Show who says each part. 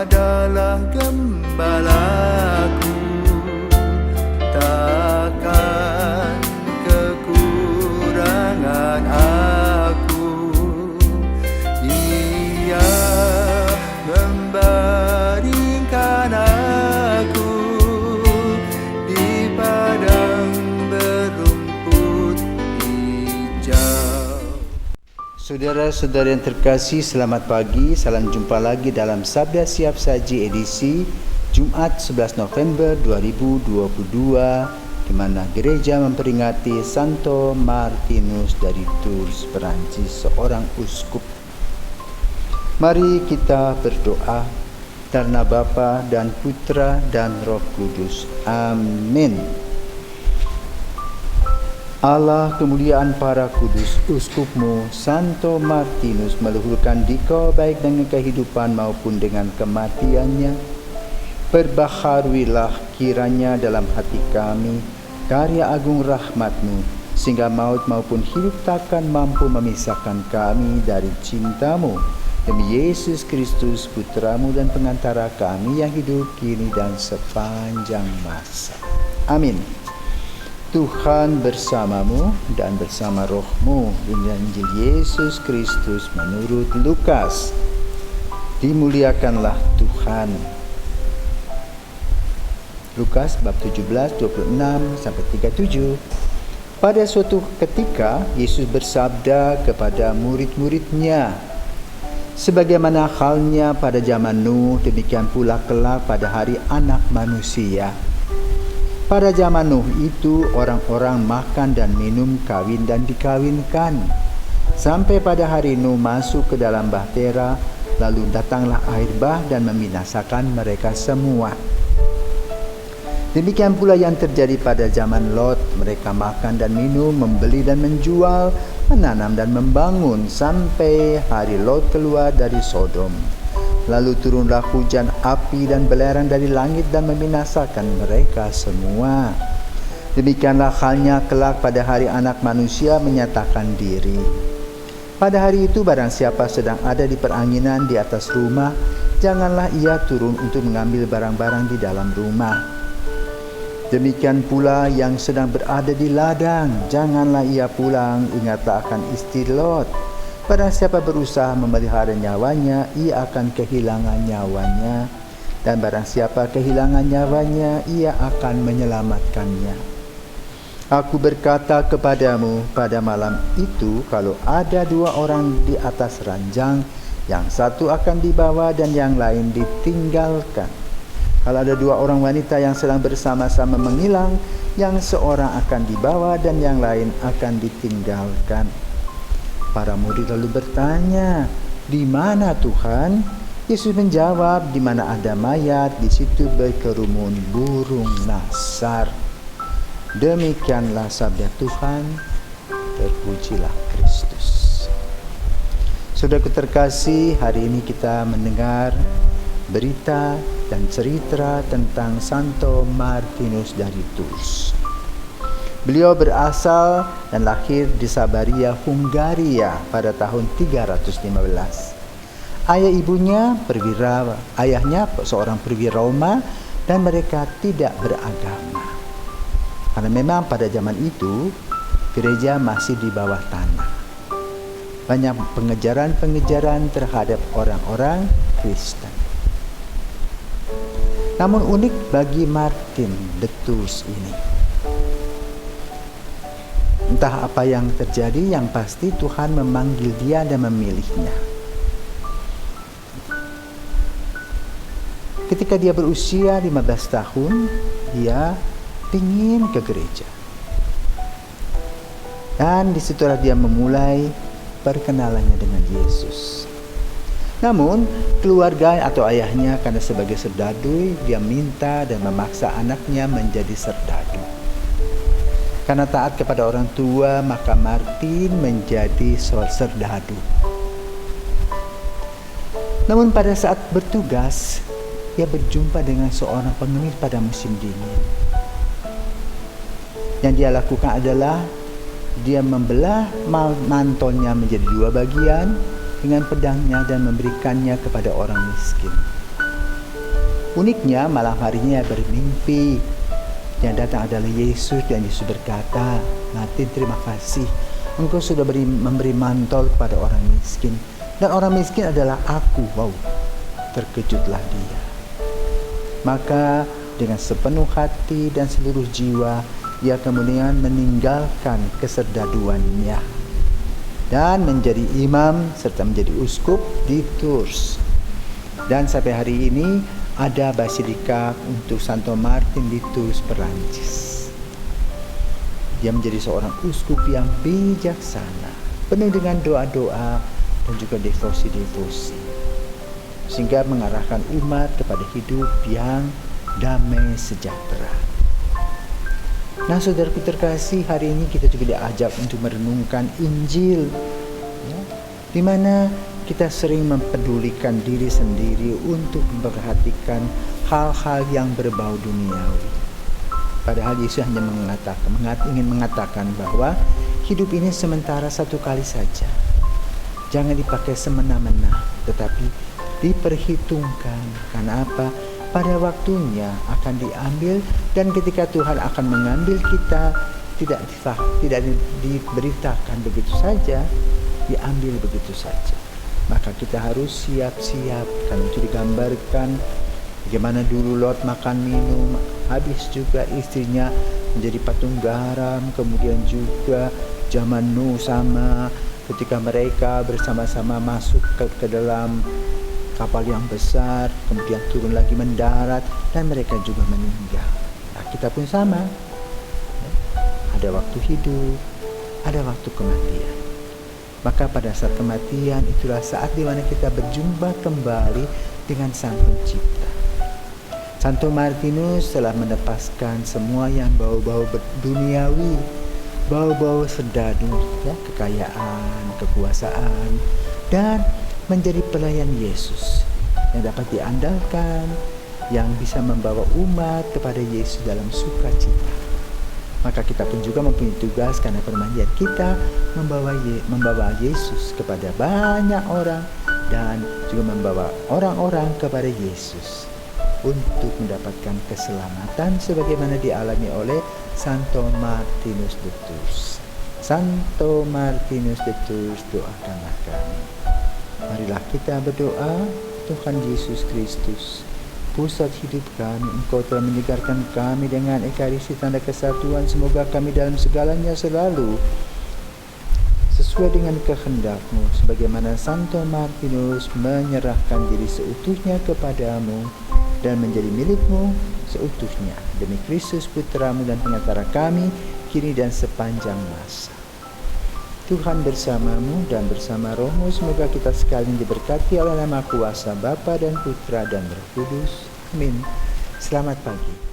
Speaker 1: adalah gembalaku, takkan kekurangan aku. Ia membaringkan aku di padang berumput hijau.
Speaker 2: Saudara-saudara yang terkasih, selamat pagi. Salam jumpa lagi dalam Sabda Siap Saji edisi Jumat 11 November 2022, di mana gereja memperingati Santo Martinus dari Tours, Perancis, seorang uskup. Mari kita berdoa. Karena Bapa dan Putra dan Roh Kudus. Amin. Allah kemuliaan para kudus, uskupmu Santo Martinus meluhurkan dikau baik dengan kehidupan maupun dengan kematiannya. Perbaharuilah kiranya dalam hati kami karya agung rahmat-Mu, sehingga maut maupun hidup takkan mampu memisahkan kami dari cinta-Mu. Demi Yesus Kristus, Putra-Mu dan pengantara kami yang hidup kini dan sepanjang masa. Amin. Tuhan bersamamu dan bersama rohmu. Inilah Injil Yesus Kristus menurut Lukas. Dimuliakanlah Tuhan. Lukas bab 17, 26-37. Pada suatu ketika Yesus bersabda kepada murid-muridnya, sebagaimana halnya pada zaman Nuh, demikian pula kelak pada hari Anak Manusia. Pada zaman Nuh itu orang-orang makan dan minum, kawin dan dikawinkan. Sampai pada hari Nuh masuk ke dalam bahtera, lalu datanglah air bah dan membinasakan mereka semua. Demikian pula yang terjadi pada zaman Lot. Mereka makan dan minum, membeli dan menjual, menanam dan membangun, sampai hari Lot keluar dari Sodom. Lalu turunlah hujan api dan belerang dari langit dan membinasakan mereka semua. Demikianlah halnya kelak pada hari Anak Manusia menyatakan diri. Pada hari itu barang siapa sedang ada di peranginan di atas rumah, janganlah ia turun untuk mengambil barang-barang di dalam rumah. Demikian pula yang sedang berada di ladang, janganlah ia pulang, ingatlah akan istri Lot. Barang siapa berusaha memelihara nyawanya, ia akan kehilangan nyawanya. Dan barang siapa kehilangan nyawanya, ia akan menyelamatkannya. Aku berkata kepadamu, pada malam itu, kalau ada dua orang di atas ranjang, yang satu akan dibawa dan yang lain ditinggalkan. Kalau ada dua orang wanita yang sedang bersama-sama mengilang, yang seorang akan dibawa dan yang lain akan ditinggalkan. Para murid lalu bertanya, "Di mana Tuhan?" Yesus menjawab, "Di mana ada mayat, di situ berkerumun burung nasar." Demikianlah sabda Tuhan. Terpujilah Kristus. Saudaraku terkasih, hari ini kita mendengar berita dan cerita tentang Santo Martinus dari Tours. Beliau berasal dan lahir di Sabaria, Hungaria pada tahun 315. Ayahnya seorang perwira Roma, dan mereka tidak beragama. Karena memang pada zaman itu gereja masih di bawah tanah. Banyak pengejaran terhadap orang-orang Kristen. Namun unik bagi Martin de Tours ini, entah apa yang terjadi, yang pasti Tuhan memanggil dia dan memilihnya. Ketika dia berusia 15 tahun, dia ingin ke gereja. Dan disitulah dia memulai perkenalannya dengan Yesus. Namun, keluarga atau ayahnya karena sebagai serdadu, dia minta dan memaksa anaknya menjadi serdadu. Karena taat kepada orang tua, maka Martin menjadi serdadu. Namun pada saat bertugas, ia berjumpa dengan seorang pengemis pada musim dingin. Yang dia lakukan adalah dia membelah mantelnya menjadi dua bagian dengan pedangnya dan memberikannya kepada orang miskin. Uniknya malam harinya ia bermimpi. Yang datang adalah Yesus dan Yesus berkata, "Martin, terima kasih. Engkau sudah memberi mantel kepada orang miskin. Dan orang miskin adalah aku." Wow, terkejutlah dia. Maka dengan sepenuh hati dan seluruh jiwa, ia kemudian meninggalkan keserdaduannya dan menjadi imam serta menjadi uskup di Tours. Dan sampai hari ini ada basilika untuk Santo Martin di Tours, Perancis. Dia menjadi seorang uskup yang bijaksana, penuh dengan doa-doa dan juga devosi-devosi, sehingga mengarahkan umat kepada hidup yang damai sejahtera. Nah, saudaraku terkasih, hari ini kita juga diajak untuk merenungkan Injil, ya, di mana kita sering mempedulikan diri sendiri untuk memperhatikan hal-hal yang berbau duniawi. Padahal Yesus hanya ingin mengatakan bahwa hidup ini sementara satu kali saja. Jangan dipakai semena-mena, tetapi diperhitungkan. Karena apa? Pada waktunya akan diambil, dan ketika Tuhan akan mengambil kita, tidak diberitakan begitu saja, diambil begitu saja. Maka kita harus siap-siap. Karena itu digambarkan bagaimana dulu Lot makan minum, habis juga istrinya menjadi patung garam. Kemudian juga zaman Nuh sama, ketika mereka bersama-sama masuk ke dalam kapal yang besar, kemudian turun lagi mendarat, dan mereka juga meninggal. Nah, kita pun sama. Ada waktu hidup, ada waktu kematian. Maka pada saat kematian itulah saat di mana kita berjumpa kembali dengan Sang Pencipta. Santo Martinus telah melepaskan semua yang bau-bau duniawi, bau-bau serdadu, ya, kekayaan, kekuasaan, dan menjadi pelayan Yesus yang dapat diandalkan, yang bisa membawa umat kepada Yesus dalam sukacita. Maka kita pun juga mempunyai tugas, karena permandian kita membawa Yesus kepada banyak orang, dan juga membawa orang-orang kepada Yesus untuk mendapatkan keselamatan sebagaimana dialami oleh Santo Martinus de Tours. Santo Martinus de Tours, doakanlah kami. Marilah kita berdoa. Tuhan Yesus Kristus, pusat hidup kami, Engkau telah menyegarkan kami dengan ekaristi tanda kesatuan. Semoga kami dalam segalanya selalu sesuai dengan kehendak-Mu, sebagaimana Santo Martinus menyerahkan diri seutuhnya kepadamu dan menjadi milik-Mu seutuhnya. Demi Kristus Putra-Mu dan Pengatara kami, kini dan sepanjang masa. Tuhan bersamamu dan bersama Roh-Mu. Semoga kita sekalian diberkati oleh Nama Kuasa Bapa dan Putra dan Roh Kudus. Amin. Selamat pagi.